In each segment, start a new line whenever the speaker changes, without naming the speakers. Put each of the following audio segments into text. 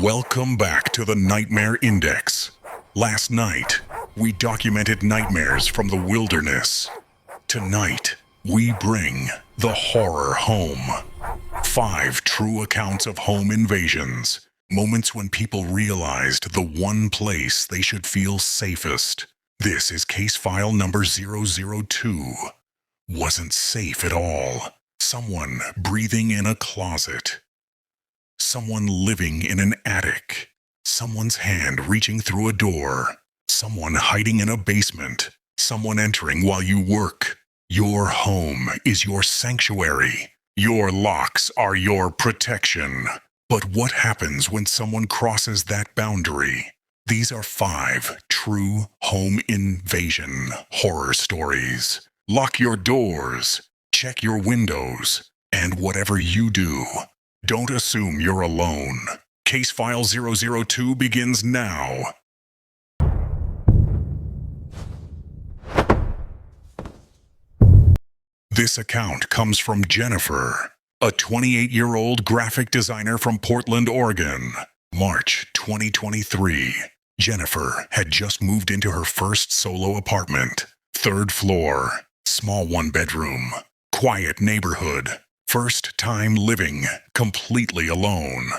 Welcome back to the Nightmare Index. Last night, we documented nightmares from the wilderness. Tonight, we bring the horror home. 5 true accounts of home invasions. Moments when people realized the one place they should feel safest. This is case file number 002. Wasn't safe at all. Someone breathing in a closet. Someone living in an attic. Someone's hand reaching through a door. Someone hiding in a basement. Someone entering while you work. Your home is your sanctuary. Your locks are your protection. But what happens when someone crosses that boundary? These are 5 true home invasion horror stories. Lock your doors, check your windows, and whatever you do, don't assume you're alone. Case file 002 begins now. This account comes from Jennifer, a 28-year-old graphic designer from Portland, Oregon. March 2023. Jennifer had just moved into her first solo apartment. 3rd floor, small 1-bedroom, quiet neighborhood. First time living completely alone.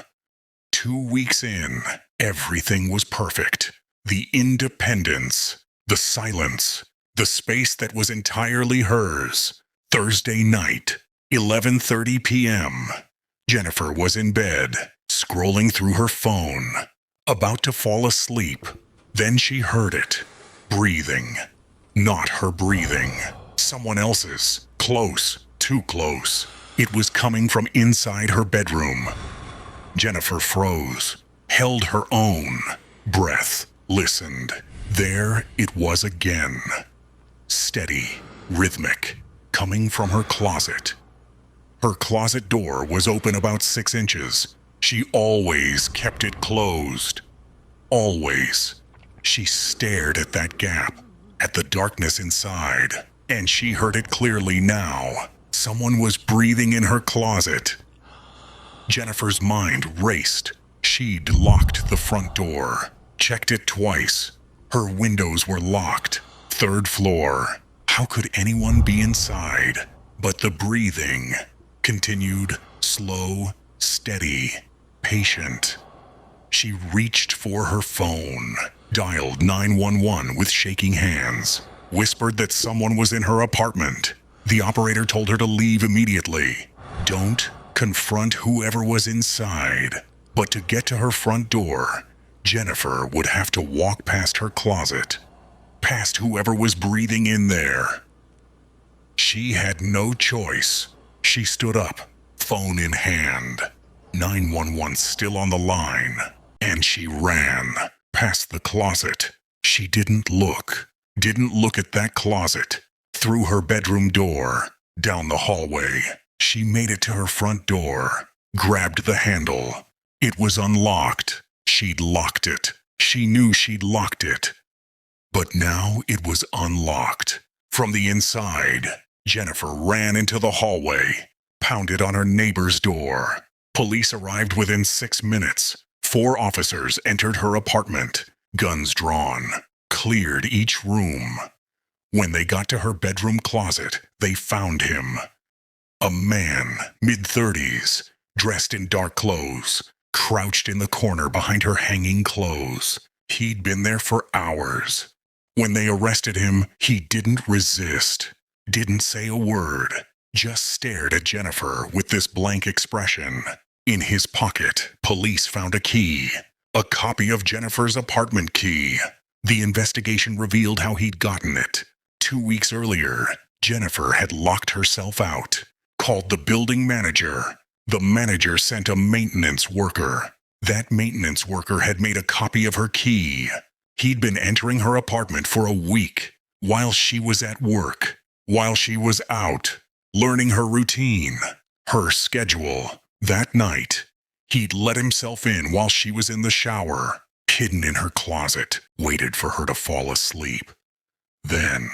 2 weeks in, everything was perfect. The independence, the silence, the space that was entirely hers. Thursday night, 11:30 p.m. Jennifer was in bed, scrolling through her phone, about to fall asleep. Then she heard it. Breathing. Not her breathing. Someone else's. Close. Too close. It was coming from inside her bedroom. Jennifer froze, held her own breath, listened. There it was again. Steady, rhythmic, coming from her closet. Her closet door was open about 6 inches. She always kept it closed. Always. She stared at that gap, at the darkness inside, and she heard it clearly now. Someone was breathing in her closet. Jennifer's mind raced. She'd locked the front door, checked it twice. Her windows were locked. 3rd floor. How could anyone be inside? But the breathing continued, slow, steady, patient. She reached for her phone, dialed 911 with shaking hands, whispered that someone was in her apartment. The operator told her to leave immediately. Don't confront whoever was inside. But to get to her front door, Jennifer would have to walk past her closet, past whoever was breathing in there. She had no choice. She stood up, phone in hand, 911 still on the line, and she ran past the closet. She didn't look at that closet. Through her bedroom door, down the hallway. She made it to her front door, grabbed the handle. It was unlocked. She'd locked it. She knew she'd locked it. But now it was unlocked. From the inside, Jennifer ran into the hallway, pounded on her neighbor's door. Police arrived within 6 minutes. 4 officers entered her apartment, guns drawn, cleared each room. When they got to her bedroom closet, they found him. A man, mid-30s, dressed in dark clothes, crouched in the corner behind her hanging clothes. He'd been there for hours. When they arrested him, he didn't resist, didn't say a word, just stared at Jennifer with this blank expression. In his pocket, police found a key, a copy of Jennifer's apartment key. The investigation revealed how he'd gotten it. 2 weeks earlier, Jennifer had locked herself out, called the building manager. The manager sent a maintenance worker. That maintenance worker had made a copy of her key. He'd been entering her apartment for a week, while she was at work, while she was out, learning her routine, her schedule. That night, he'd let himself in while she was in the shower, hidden in her closet, waited for her to fall asleep. Then,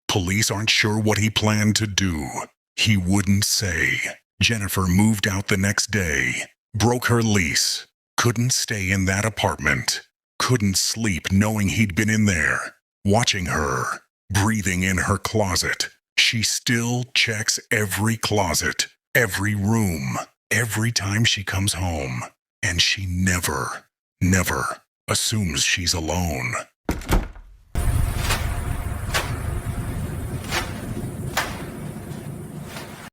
police aren't sure what he planned to do. He wouldn't say. Jennifer moved out the next day, broke her lease, Couldn't stay in that apartment. Couldn't sleep knowing he'd been in there, watching her, breathing in her closet. She still checks every closet, every room, every time she comes home. And she never assumes she's alone.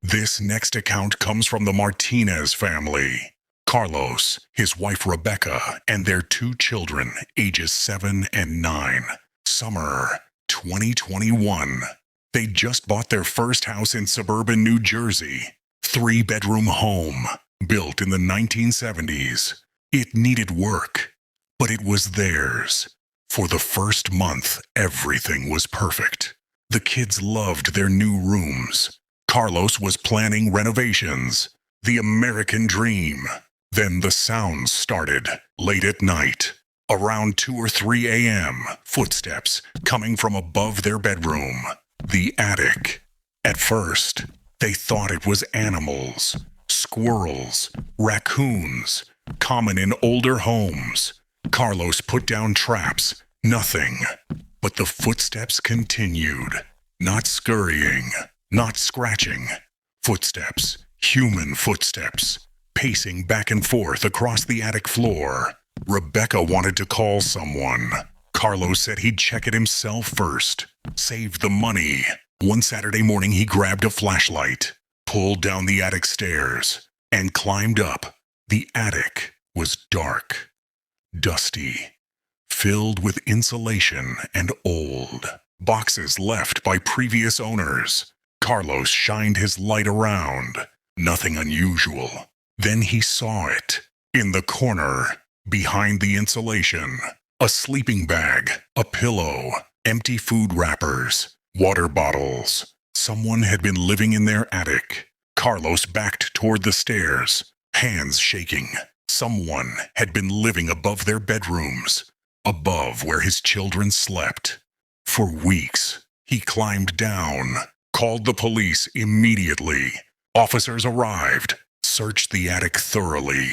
This next account comes from the Martinez family. Carlos, his wife Rebecca, and their 2 children, ages 7 and 9. Summer 2021. They just bought their first house in suburban New Jersey. 3-bedroom home, built in the 1970s. It needed work, but it was theirs. For the first month, everything was perfect. The kids loved their new rooms. Carlos was planning renovations. The American dream. Then the sounds started, late at night. Around 2 or 3 a.m., footsteps coming from above their bedroom, the attic. At first, they thought it was animals, squirrels, raccoons, common in older homes. Carlos put down traps, nothing. But the footsteps continued, not scurrying, not scratching. Footsteps, human footsteps, pacing back and forth across the attic floor. Rebecca wanted to call someone. Carlos said he'd check it himself first. Save the money. One Saturday morning, he grabbed a flashlight, pulled down the attic stairs, and climbed up. The attic was dark, dusty, filled with insulation and old boxes left by previous owners. Carlos shined his light around. Nothing unusual. Then he saw it. In the corner, behind the insulation, a sleeping bag, a pillow, empty food wrappers, water bottles. Someone had been living in their attic. Carlos backed toward the stairs, hands shaking. Someone had been living above their bedrooms, above where his children slept. For weeks, he climbed down, called the police immediately. Officers arrived, searched the attic thoroughly.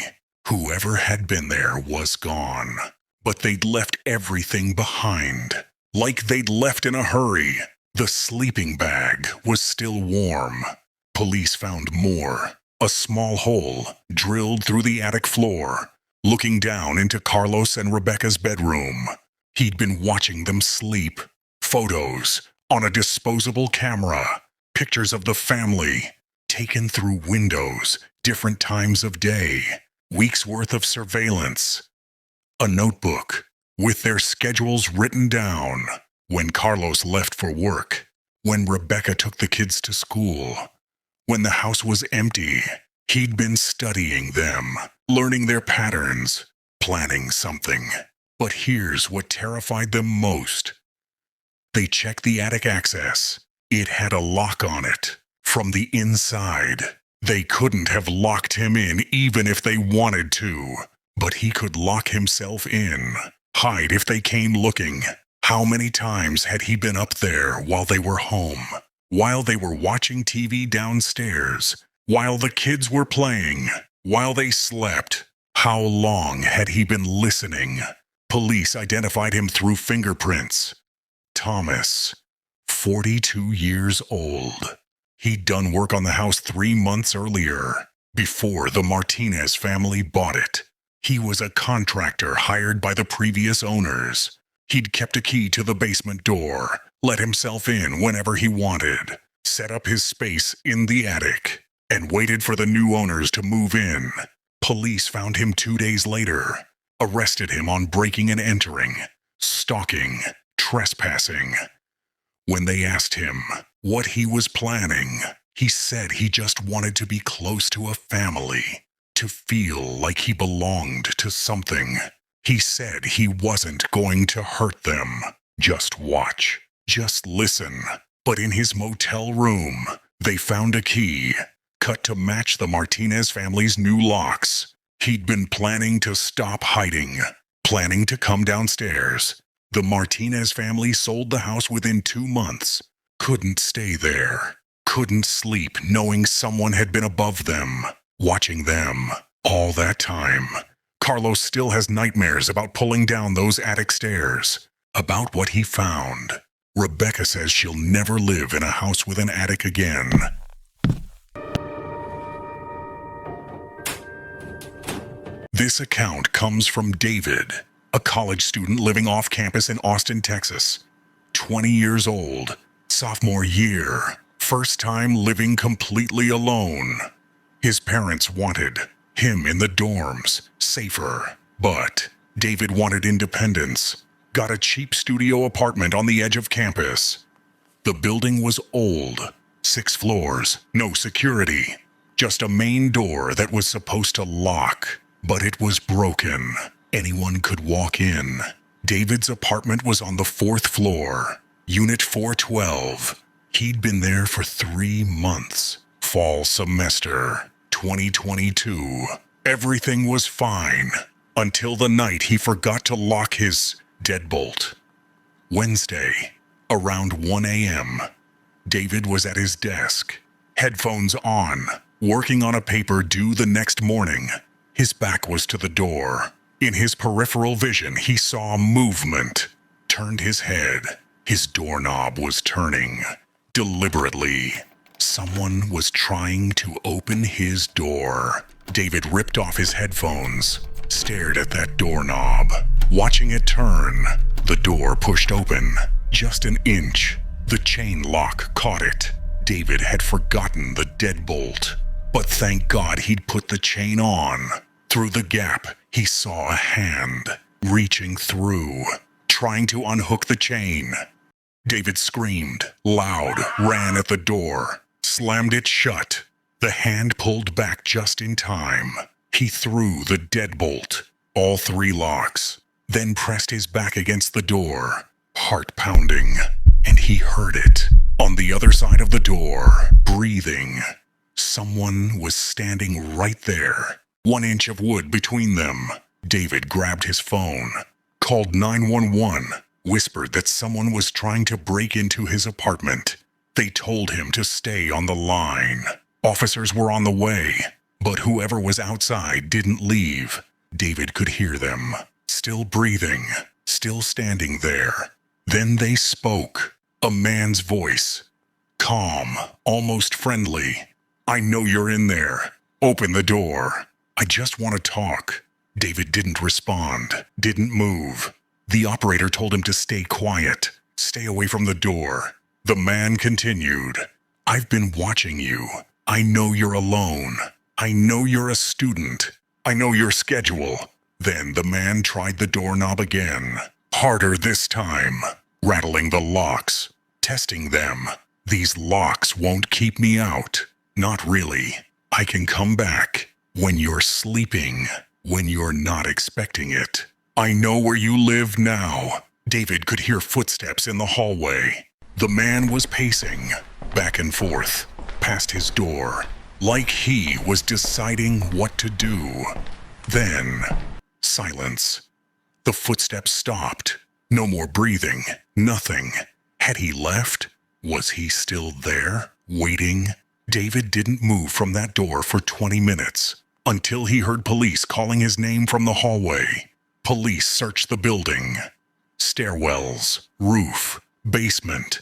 Whoever had been there was gone. But they'd left everything behind, like they'd left in a hurry. The sleeping bag was still warm. Police found more. A small hole drilled through the attic floor, looking down into Carlos and Rebecca's bedroom. He'd been watching them sleep. Photos on a disposable camera. Pictures of the family, taken through windows, different times of day. Weeks' worth of surveillance. A notebook with their schedules written down. When Carlos left for work. When Rebecca took the kids to school. When the house was empty. He'd been studying them, learning their patterns, planning something. But here's what terrified them most. They checked the attic access. It had a lock on it. From the inside. They couldn't have locked him in even if they wanted to. But he could lock himself in. Hide if they came looking. How many times had he been up there while they were home? While they were watching TV downstairs? While the kids were playing? While they slept? How long had he been listening? Police identified him through fingerprints. Thomas, 42 years old. He'd done work on the house 3 months earlier, before the Martinez family bought it. He was a contractor hired by the previous owners. He'd kept a key to the basement door, let himself in whenever he wanted, set up his space in the attic, and waited for the new owners to move in. Police found him 2 days later, arrested him on breaking and entering, stalking, trespassing. When they asked him what he was planning, he said he just wanted to be close to a family, to feel like he belonged to something. He said he wasn't going to hurt them. Just watch. Just listen. But in his motel room, they found a key, cut to match the Martinez family's new locks. He'd been planning to stop hiding, planning to come downstairs. The Martinez family sold the house within 2 months. Couldn't stay there. Couldn't sleep knowing someone had been above them, watching them all that time. Carlos still has nightmares about pulling down those attic stairs, about what he found. Rebecca says she'll never live in a house with an attic again. This account comes from David, a college student living off campus in Austin, Texas. 20 years old, sophomore year, first time living completely alone. His parents wanted him in the dorms, safer, but David wanted independence. Got a cheap studio apartment on the edge of campus. The building was old, 6 floors, no security, just a main door that was supposed to lock, but it was broken. Anyone could walk in. David's apartment was on the 4th floor, Unit 412. He'd been there for 3 months. Fall semester, 2022. Everything was fine, until the night he forgot to lock his deadbolt. Wednesday, around 1 a.m., David was at his desk, headphones on, working on a paper due the next morning. His back was to the door. In his peripheral vision, he saw movement. Turned his head. His doorknob was turning. Deliberately. Someone was trying to open his door. David ripped off his headphones, stared at that doorknob. Watching it turn, the door pushed open, just an inch. The chain lock caught it. David had forgotten the deadbolt, but thank God he'd put the chain on. Through the gap, he saw a hand, reaching through, trying to unhook the chain. David screamed, loud, ran at the door, slammed it shut. The hand pulled back just in time. He threw the deadbolt, all 3 locks, then pressed his back against the door, heart pounding, and he heard it. On the other side of the door, breathing. Someone was standing right there, 1 inch of wood between them. David grabbed his phone, called 911, whispered that someone was trying to break into his apartment. They told him to stay on the line. Officers were on the way, but whoever was outside didn't leave. David could hear them, still breathing, still standing there. Then they spoke, a man's voice, calm, almost friendly. "I know you're in there. Open the door. I just want to talk." David didn't respond, didn't move. The operator told him to stay quiet, stay away from the door. The man continued, "I've been watching you. I know you're alone. I know you're a student. I know your schedule." Then the man tried the doorknob again, harder this time, rattling the locks, testing them. "These locks won't keep me out. Not really. I can come back when you're sleeping, when you're not expecting it. I know where you live now." David could hear footsteps in the hallway. The man was pacing, back and forth, past his door, like he was deciding what to do. Then, silence. The footsteps stopped. No more breathing, nothing. Had he left? Was he still there, waiting? David didn't move from that door for 20 minutes, until he heard police calling his name from the hallway. Police searched the building. Stairwells, roof, basement.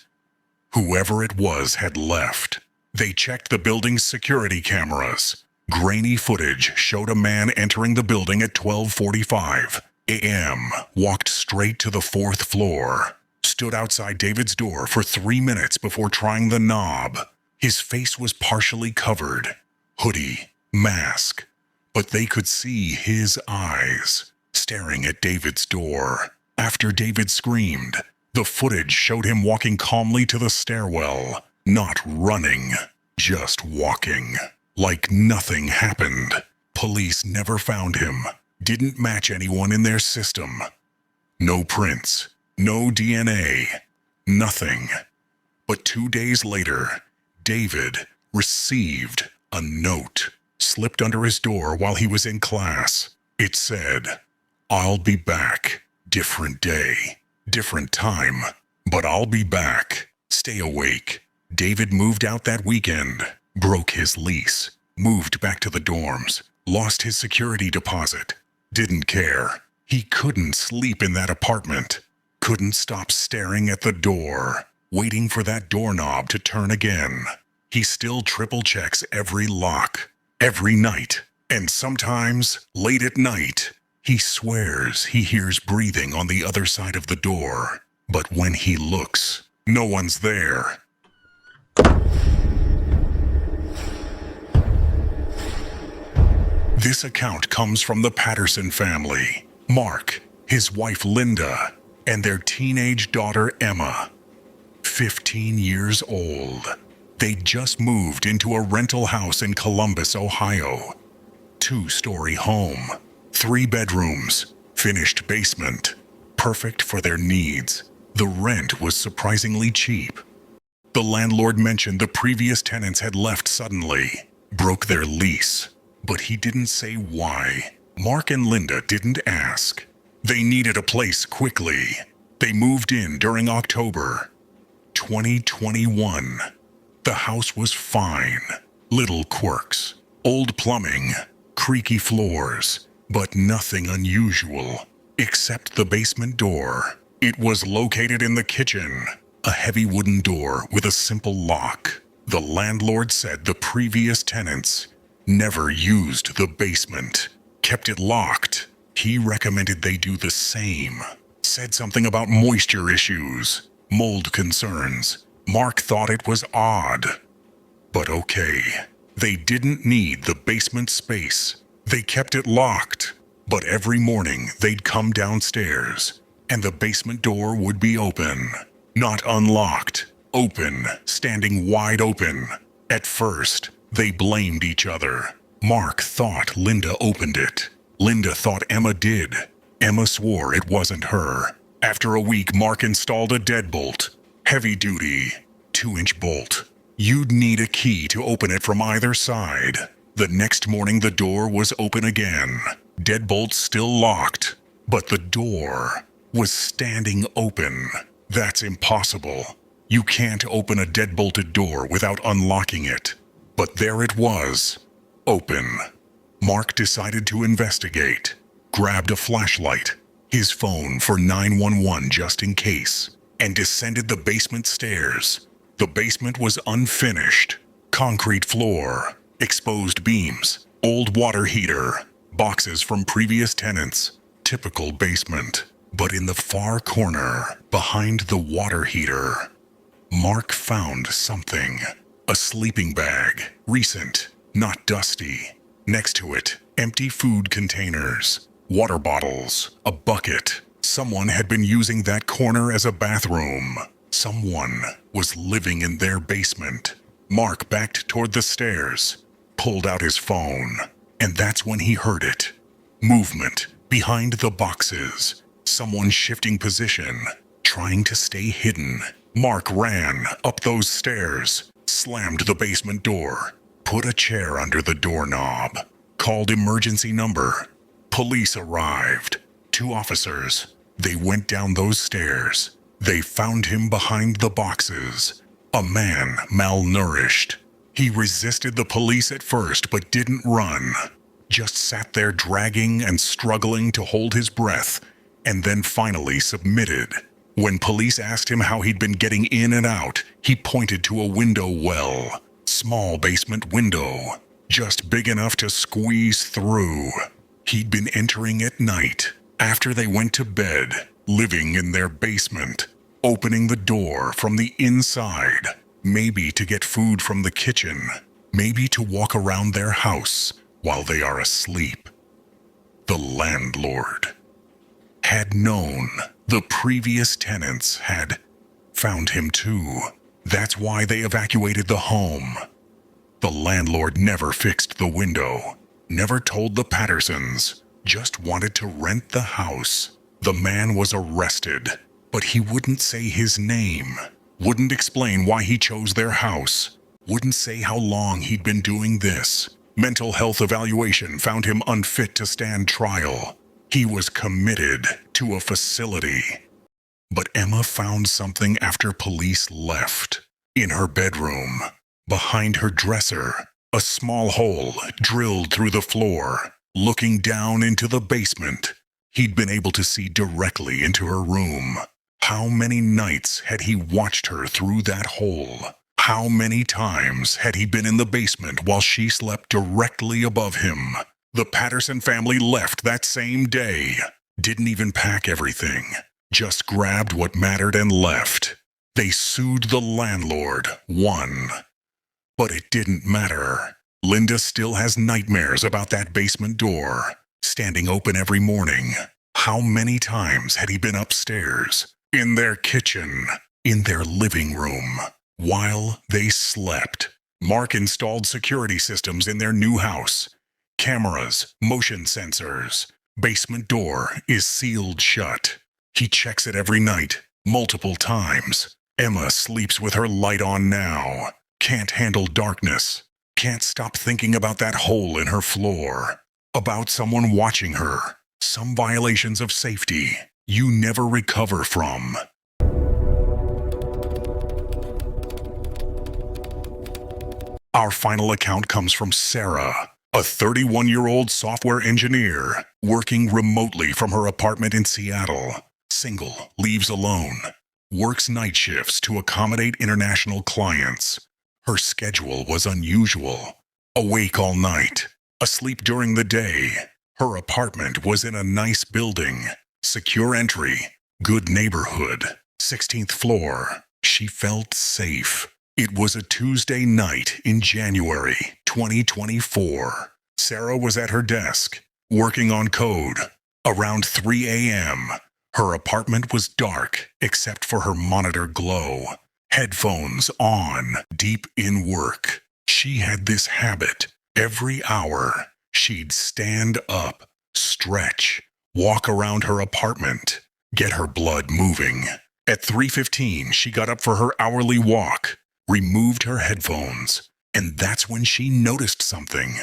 Whoever it was had left. They checked the building's security cameras. Grainy footage showed a man entering the building at 12:45 a.m., walked straight to the 4th floor, stood outside David's door for 3 minutes before trying the knob. His face was partially covered, hoodie, mask, but they could see his eyes staring at David's door. After David screamed, the footage showed him walking calmly to the stairwell, not running, just walking, like nothing happened. Police never found him, didn't match anyone in their system. No prints, no DNA, nothing. But 2 days later, David received a note slipped under his door while he was in class. It said, "I'll be back. Different day, different time, but I'll be back. Stay awake." David moved out that weekend, broke his lease, moved back to the dorms, lost his security deposit, Didn't care. He couldn't sleep in that apartment. Couldn't stop staring at the door, waiting for that doorknob to turn again. He still triple checks every lock, every night, and sometimes, late at night, he swears he hears breathing on the other side of the door. But when he looks, no one's there. This account comes from the Patterson family. Mark, his wife Linda, and their teenage daughter Emma, 15 years old. They'd just moved into a rental house in Columbus, Ohio. 2-story home, 3 bedrooms, finished basement, perfect for their needs. The rent was surprisingly cheap. The landlord mentioned the previous tenants had left suddenly, broke their lease, but he didn't say why. Mark and Linda didn't ask. They needed a place quickly. They moved in during October 2021. The house was fine. Little quirks, old plumbing, creaky floors, but nothing unusual, except the basement door. It was located in the kitchen, a heavy wooden door with a simple lock. The landlord said the previous tenants never used the basement, kept it locked. He recommended they do the same. Said something about moisture issues, mold concerns. Mark thought it was odd. But okay, they didn't need the basement space. They kept it locked. But every morning they'd come downstairs, and the basement door would be open. Not unlocked, open, standing wide open. At first, they blamed each other. Mark thought Linda opened it. Linda thought Emma did. Emma swore it wasn't her. After a week, Mark installed a deadbolt. Heavy duty, 2-inch bolt. You'd need a key to open it from either side. The next morning, the door was open again. Deadbolt still locked, but the door was standing open. That's impossible. You can't open a deadbolted door without unlocking it. But there it was, open. Mark decided to investigate, grabbed a flashlight, his phone for 911 just in case, and descended the basement stairs. The basement was unfinished. Concrete floor, exposed beams, old water heater, boxes from previous tenants. Typical basement. But in the far corner, behind the water heater, Mark found something. A sleeping bag, recent, not dusty. Next to it, empty food containers, water bottles, a bucket. Someone had been using that corner as a bathroom. Someone was living in their basement. Mark backed toward the stairs, pulled out his phone, and that's when he heard it. Movement behind the boxes. Someone shifting position, trying to stay hidden. Mark ran up those stairs, slammed the basement door, put a chair under the doorknob, called emergency number. Police arrived. 2 officers. They went down those stairs. They found him behind the boxes. A man malnourished. He resisted the police at first but didn't run. Just sat there dragging and struggling to hold his breath, and then finally submitted. When police asked him how he'd been getting in and out, he pointed to a window well. Small basement window, just big enough to squeeze through. He'd been entering at night, after they went to bed, living in their basement, opening the door from the inside, maybe to get food from the kitchen, maybe to walk around their house while they are asleep. The landlord had known. The previous tenants had found him too. That's why they evacuated the home. The landlord never fixed the window, never told the Pattersons, just wanted to rent the house. The man was arrested, but he wouldn't say his name, wouldn't explain why he chose their house, wouldn't say how long he'd been doing this. Mental health evaluation found him unfit to stand trial. He was committed to a facility. But Emma found something after police left. In her bedroom, behind her dresser, a small hole drilled through the floor. looking down into the basement. He'd been able to see directly into her room. How many nights had he watched her through that hole? How many times had he been in the basement while she slept directly above him? The Patterson family left that same day. Didn't even pack everything. Just grabbed what mattered and left. They sued the landlord, won. But it didn't matter. Linda still has nightmares about that basement door, standing open every morning. How many times had he been upstairs, in their kitchen, in their living room, while they slept? Mark installed security systems in their new house. Cameras, motion sensors. Basement door is sealed shut. He checks it every night, multiple times. Emma sleeps with her light on now. Can't handle darkness. Can't stop thinking about that hole in her floor. About someone watching her. Some violations of safety you never recover from. Our final account comes from Sarah, a 31-year-old software engineer working remotely from her apartment in Seattle. Single, lives alone, works night shifts to accommodate international clients. Her schedule was unusual. Awake all night, asleep during the day. Her apartment was in a nice building, secure entry, good neighborhood, 16th floor. She felt safe. It was a Tuesday night in January 2024. Sarah was at her desk, working on code. Around 3 a.m., her apartment was dark except for her monitor glow. Headphones on, deep in work. She had this habit. Every hour, she'd stand up, stretch, walk around her apartment, get her blood moving. At 3:15, she got up for her hourly walk, removed her headphones, and that's when she noticed something.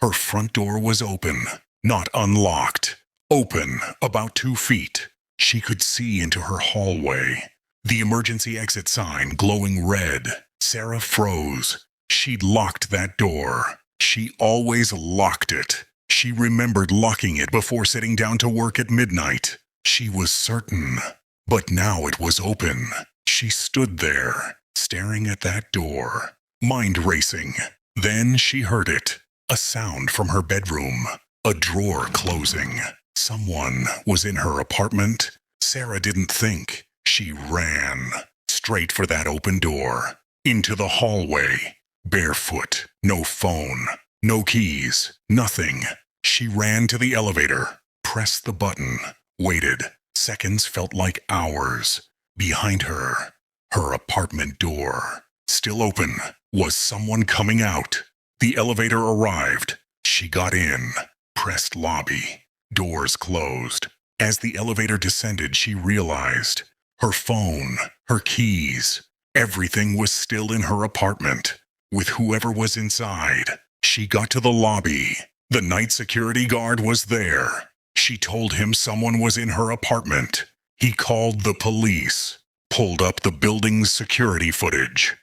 Her front door was open, not unlocked. Open, about 2 feet. She could see into her hallway. The emergency exit sign glowing red. Sarah froze. She'd locked that door. She always locked it. She remembered locking it before sitting down to work at midnight. She was certain. But now it was open. She stood there, staring at that door, mind racing. Then she heard it. A sound from her bedroom. A drawer closing. Someone was in her apartment. Sarah didn't think. She ran straight for that open door, into the hallway, barefoot, no phone, no keys, nothing. She ran to the elevator, pressed the button, waited. Seconds felt like hours. Behind her, her apartment door, still open. Was someone coming out? The elevator arrived. She got in, pressed lobby. Doors closed. As the elevator descended, she realized her phone, her keys, everything was still in her apartment, with whoever was inside. She got to the lobby. The night security guard was there. She told him someone was in her apartment. He called the police, pulled up the building's security footage.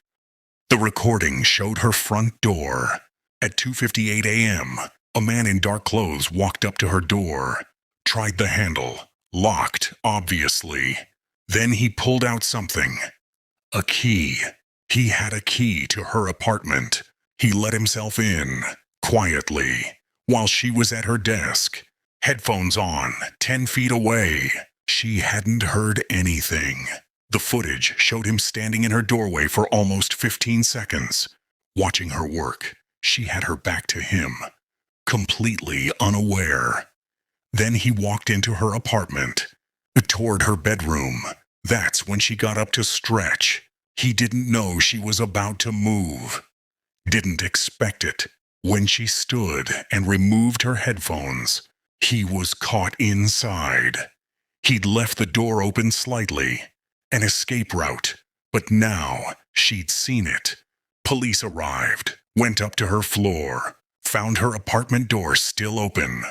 The recording showed her front door. At 2:58 a.m., a man in dark clothes walked up to her door, tried the handle, locked, obviously. Then he pulled out something. A key. He had a key to her apartment. He let himself in, quietly, while she was at her desk. Headphones on, 10 feet away. She hadn't heard anything. The footage showed him standing in her doorway for almost 15 seconds, watching her work. She had her back to him, completely unaware. Then he walked into her apartment, toward her bedroom. That's when she got up to stretch. He didn't know she was about to move. Didn't expect it. When she stood and removed her headphones, he was caught inside. He'd left the door open slightly, an escape route, but now she'd seen it. Police arrived, went up to her floor, found her apartment door still open,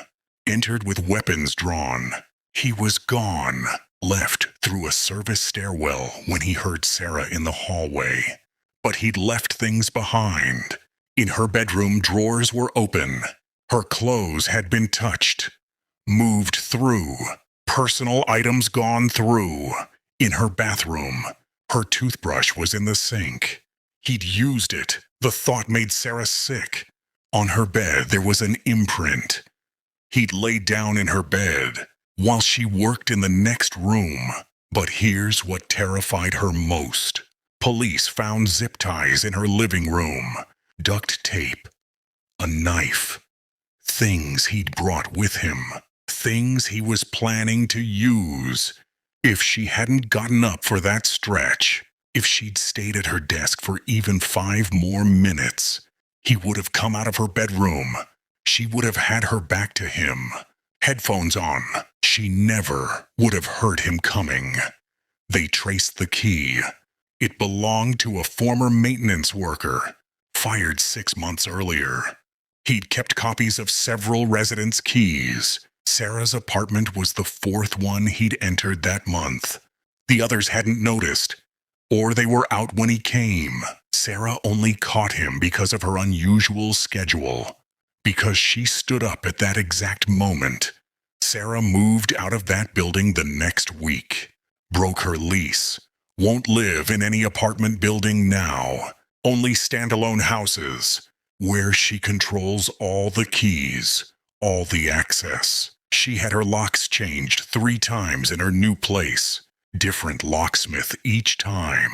entered with weapons drawn. He was gone, left through a service stairwell when he heard Sarah in the hallway. But he'd left things behind. In her bedroom, drawers were open. Her clothes had been touched, moved through, personal items gone through. In her bathroom, her toothbrush was in the sink. He'd used it. The thought made Sarah sick. On her bed, there was an imprint. He'd laid down in her bed while she worked in the next room. But here's what terrified her most. Police found zip ties in her living room, duct tape, a knife, things he'd brought with him, things he was planning to use. If she hadn't gotten up for that stretch, if she'd stayed at her desk for even 5 more minutes, he would have come out of her bedroom. She would have had her back to him, headphones on. She never would have heard him coming. They traced the key. It belonged to a former maintenance worker, fired 6 months earlier. He'd kept copies of several residents' keys. Sarah's apartment was the 4th one he'd entered that month. The others hadn't noticed, or they were out when he came. Sarah only caught him because of her unusual schedule. Because she stood up at that exact moment. Sarah moved out of that building the next week. Broke her lease. Won't live in any apartment building now. Only standalone houses, where she controls all the keys, all the access. She had her locks changed 3 times in her new place. Different locksmith each time.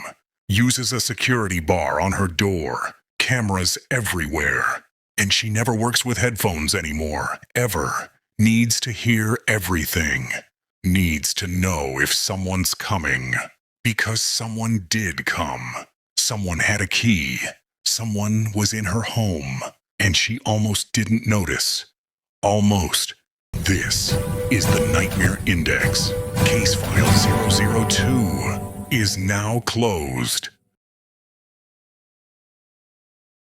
Uses a security bar on her door. Cameras everywhere. And she never works with headphones anymore, ever. Needs to hear everything. Needs to know if someone's coming. Because someone did come. Someone had a key. Someone was in her home. And she almost didn't notice. Almost. This is the Nightmare Index. Case file 002 is now closed.